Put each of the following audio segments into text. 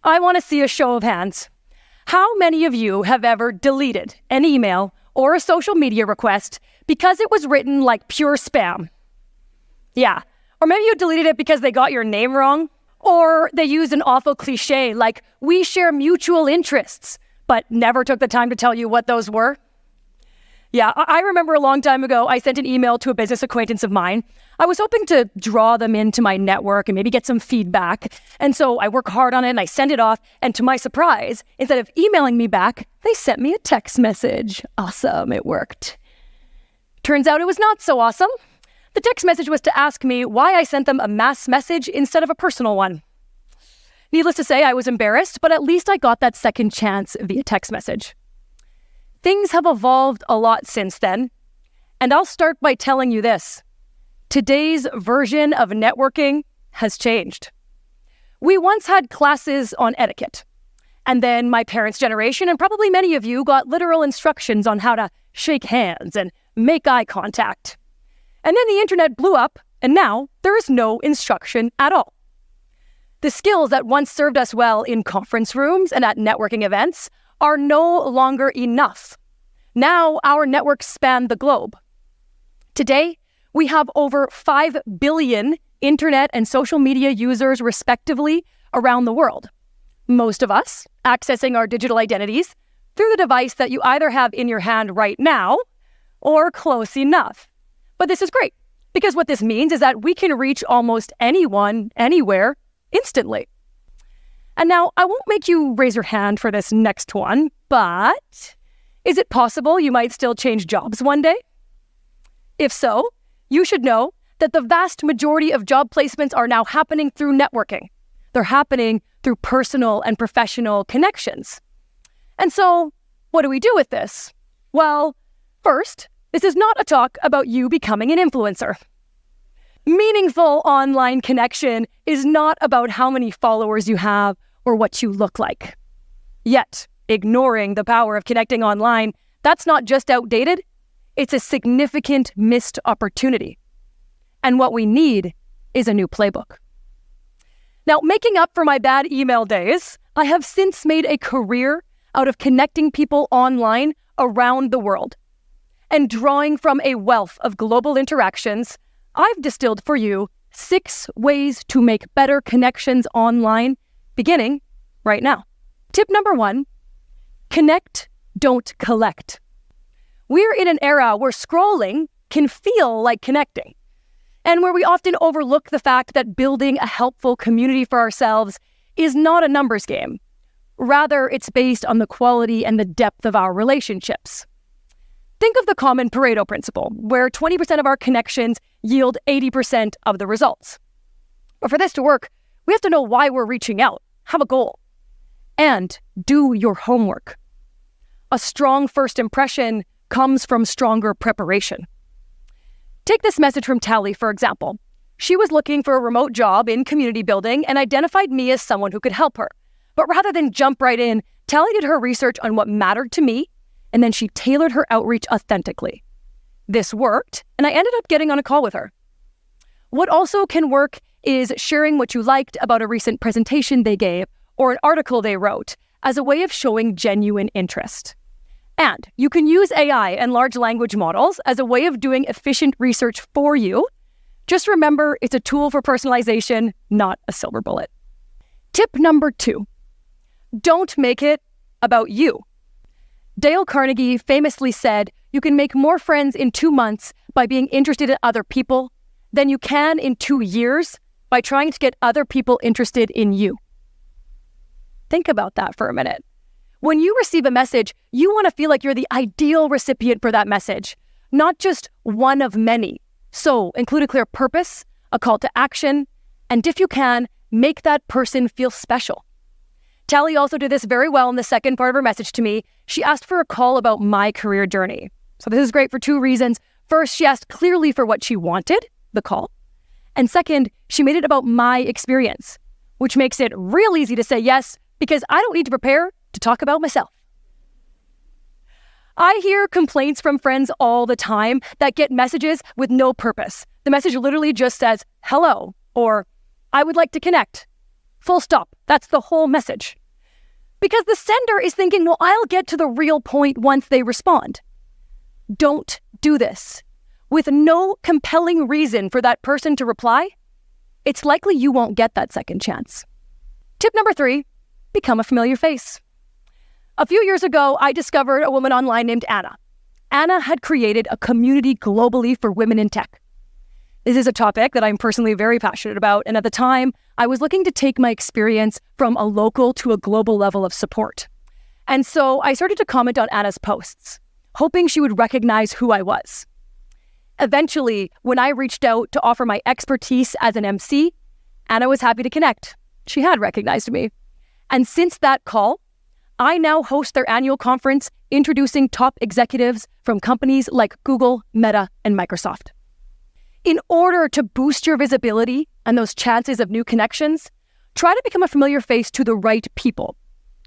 I want to see a show of hands. How many of you have ever deleted an email or a social media request because it was written like pure spam? Yeah. Or maybe you deleted it because they got your name wrong, or they used an awful cliche like, we share mutual interests, but never took the time to tell you what those were. Yeah, I remember a long time ago, I sent an email to a business acquaintance of mine. I was hoping to draw them into my network and maybe get some feedback. And so I work hard on it and I send it off. And to my surprise, instead of emailing me back, they sent me a text message. Awesome, it worked. Turns out it was not so awesome. The text message was to ask me why I sent them a mass message instead of a personal one. Needless to say, I was embarrassed, but at least I got that second chance via text message. Things have evolved a lot since then, and I'll start by telling you this. Today's version of networking has changed. We once had classes on etiquette, and then my parents' generation, and probably many of you, got literal instructions on how to shake hands and make eye contact. And then the internet blew up, and now there is no instruction at all. The skills that once served us well in conference rooms and at networking events are no longer enough. Now our networks span the globe. Today, we have over 5 billion internet and social media users respectively around the world. Most of us accessing our digital identities through the device that you either have in your hand right now or close enough. But this is great, because what this means is that we can reach almost anyone, anywhere, instantly. And now, I won't make you raise your hand for this next one, but is it possible you might still change jobs one day? If so, you should know that the vast majority of job placements are now happening through networking. They're happening through personal and professional connections. And so, what do we do with this? Well, first, this is not a talk about you becoming an influencer. Meaningful online connection is not about how many followers you have or what you look like. Yet, ignoring the power of connecting online, that's not just outdated, it's a significant missed opportunity. And what we need is a new playbook. Now, making up for my bad email days, I have since made a career out of connecting people online around the world. And drawing from a wealth of global interactions, I've distilled for you 6 ways to make better connections online, beginning right now. Tip number 1, connect, don't collect. We're in an era where scrolling can feel like connecting, and where we often overlook the fact that building a helpful community for ourselves is not a numbers game. Rather, it's based on the quality and the depth of our relationships. Think of the common Pareto principle, where 20% of our connections yield 80% of the results. But for this to work, we have to know why we're reaching out, have a goal, and do your homework. A strong first impression comes from stronger preparation. Take this message from Tally, for example. She was looking for a remote job in community building and identified me as someone who could help her. But rather than jump right in, Tally did her research on what mattered to me, and then she tailored her outreach authentically. This worked, and I ended up getting on a call with her. What also can work is sharing what you liked about a recent presentation they gave or an article they wrote as a way of showing genuine interest. And you can use AI and large language models as a way of doing efficient research for you. Just remember, it's a tool for personalization, not a silver bullet. Tip number 2, don't make it about you. Dale Carnegie famously said, you can make more friends in 2 months by being interested in other people than you can in 2 years by trying to get other people interested in you. Think about that for a minute. When you receive a message, you want to feel like you're the ideal recipient for that message, not just one of many. So include a clear purpose, a call to action, and if you can, make that person feel special. Tally also did this very well in the second part of her message to me. She asked for a call about my career journey. So this is great for 2 reasons. First, she asked clearly for what she wanted, the call. And second, she made it about my experience, which makes it real easy to say yes, because I don't need to prepare to talk about myself. I hear complaints from friends all the time that get messages with no purpose. The message literally just says, hello, or I would like to connect. Full stop. That's the whole message. Because the sender is thinking, well, I'll get to the real point once they respond. Don't do this. With no compelling reason for that person to reply, it's likely you won't get that second chance. Tip number 3, become a familiar face. A few years ago, I discovered a woman online named Anna. Anna had created a community globally for women in tech. This is a topic that I'm personally very passionate about, and at the time, I was looking to take my experience from a local to a global level of support. And so I started to comment on Anna's posts, hoping she would recognize who I was. Eventually, when I reached out to offer my expertise as an MC, Anna was happy to connect. She had recognized me. And since that call, I now host their annual conference introducing top executives from companies like Google, Meta, and Microsoft. In order to boost your visibility and those chances of new connections, try to become a familiar face to the right people.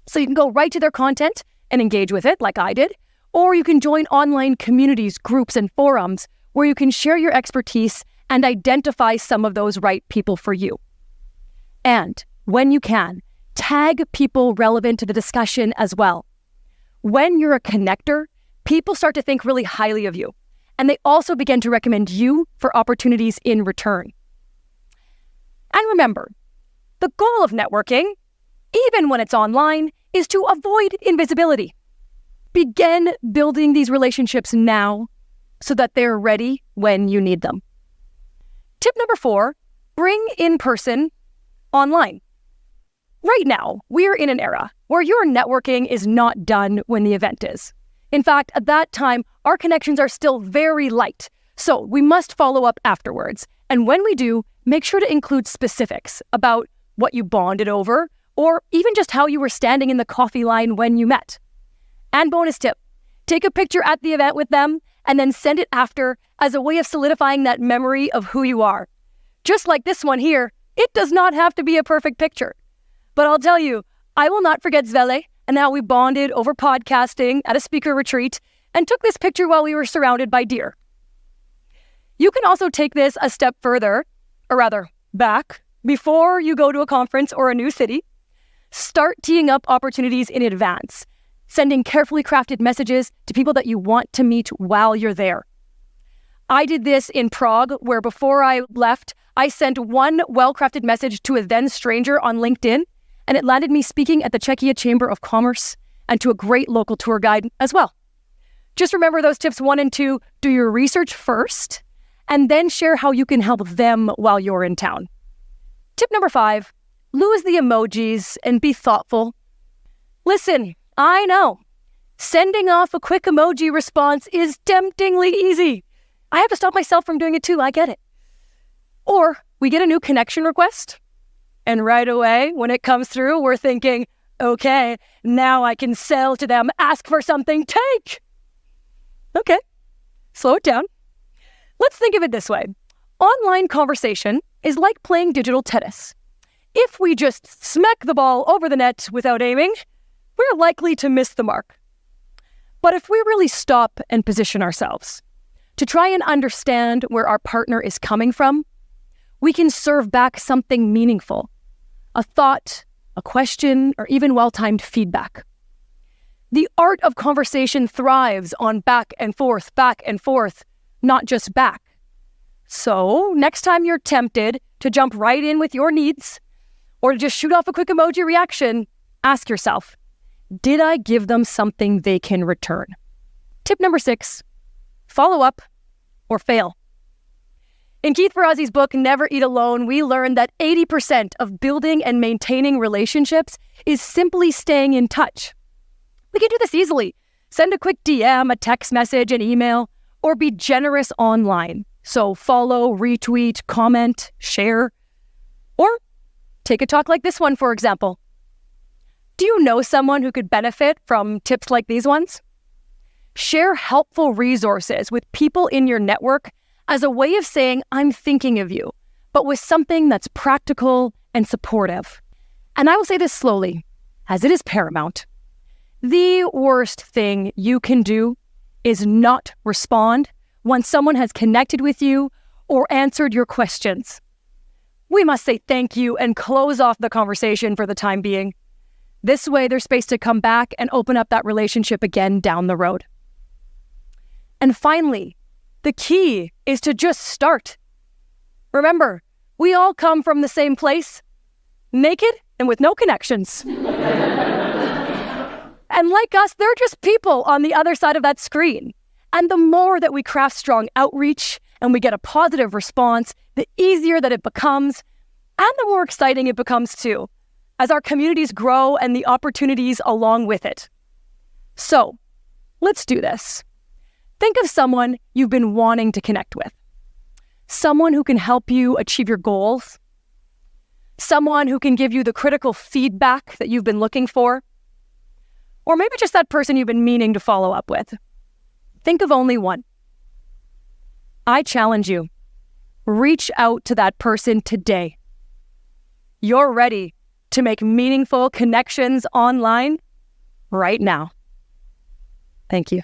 So you can go right to their content and engage with it like I did, or you can join online communities, groups, and forums where you can share your expertise and identify some of those right people for you. And when you can, tag people relevant to the discussion as well. When you're a connector, people start to think really highly of you, and they also begin to recommend you for opportunities in return. And remember, the goal of networking, even when it's online, is to avoid invisibility. Begin building these relationships now so that they're ready when you need them. Tip number 4, bring in-person online. Right now, we're in an era where your networking is not done when the event is. In fact, at that time, our connections are still very light, so we must follow up afterwards. And when we do, make sure to include specifics about what you bonded over, or even just how you were standing in the coffee line when you met. And bonus tip, take a picture at the event with them and then send it after as a way of solidifying that memory of who you are. Just like this one here, it does not have to be a perfect picture. But I'll tell you, I will not forget Zvele and how we bonded over podcasting at a speaker retreat and took this picture while we were surrounded by deer. You can also take this a step further, or rather, back, before you go to a conference or a new city. Start teeing up opportunities in advance, sending carefully crafted messages to people that you want to meet while you're there. I did this in Prague, where before I left, I sent one well-crafted message to a then stranger on LinkedIn, and it landed me speaking at the Czechia Chamber of Commerce and to a great local tour guide as well. Just remember those tips 1 and 2, do your research first, and then share how you can help them while you're in town. Tip number 5, lose the emojis and be thoughtful. Listen, I know, sending off a quick emoji response is temptingly easy. I have to stop myself from doing it too, I get it. Or we get a new connection request, and right away, when it comes through, we're thinking, okay, now I can sell to them, ask for something, take. Okay, slow it down. Let's think of it this way. Online conversation is like playing digital tennis. If we just smack the ball over the net without aiming, we're likely to miss the mark. But if we really stop and position ourselves to try and understand where our partner is coming from, we can serve back something meaningful, a thought, a question, or even well-timed feedback. The art of conversation thrives on back and forth, not just back. So next time you're tempted to jump right in with your needs or to just shoot off a quick emoji reaction, ask yourself, did I give them something they can return? Tip number 6, follow up or fail. In Keith Ferrazzi's book, Never Eat Alone, we learned that 80% of building and maintaining relationships is simply staying in touch. We can do this easily. Send a quick DM, a text message, an email, or be generous online. So follow, retweet, comment, share, or take a talk like this one, for example. Do you know someone who could benefit from tips like these ones? Share helpful resources with people in your network as a way of saying, I'm thinking of you, but with something that's practical and supportive. And I will say this slowly, as it is paramount. The worst thing you can do is not respond when someone has connected with you or answered your questions. we must say thank you and close off the conversation for the time being. This way, there's space to come back and open up that relationship again down the road. And finally, the key is to just start. Remember, we all come from the same place, naked and with no connections. And like us, they're just people on the other side of that screen. And the more that we craft strong outreach and we get a positive response, the easier that it becomes, and the more exciting it becomes too, as our communities grow and the opportunities along with it. So, let's do this. Think of someone you've been wanting to connect with. Someone who can help you achieve your goals. Someone who can give you the critical feedback that you've been looking for. Or maybe just that person you've been meaning to follow up with. Think of only one. I challenge you. Reach out to that person today. You're ready to make meaningful connections online right now. Thank you.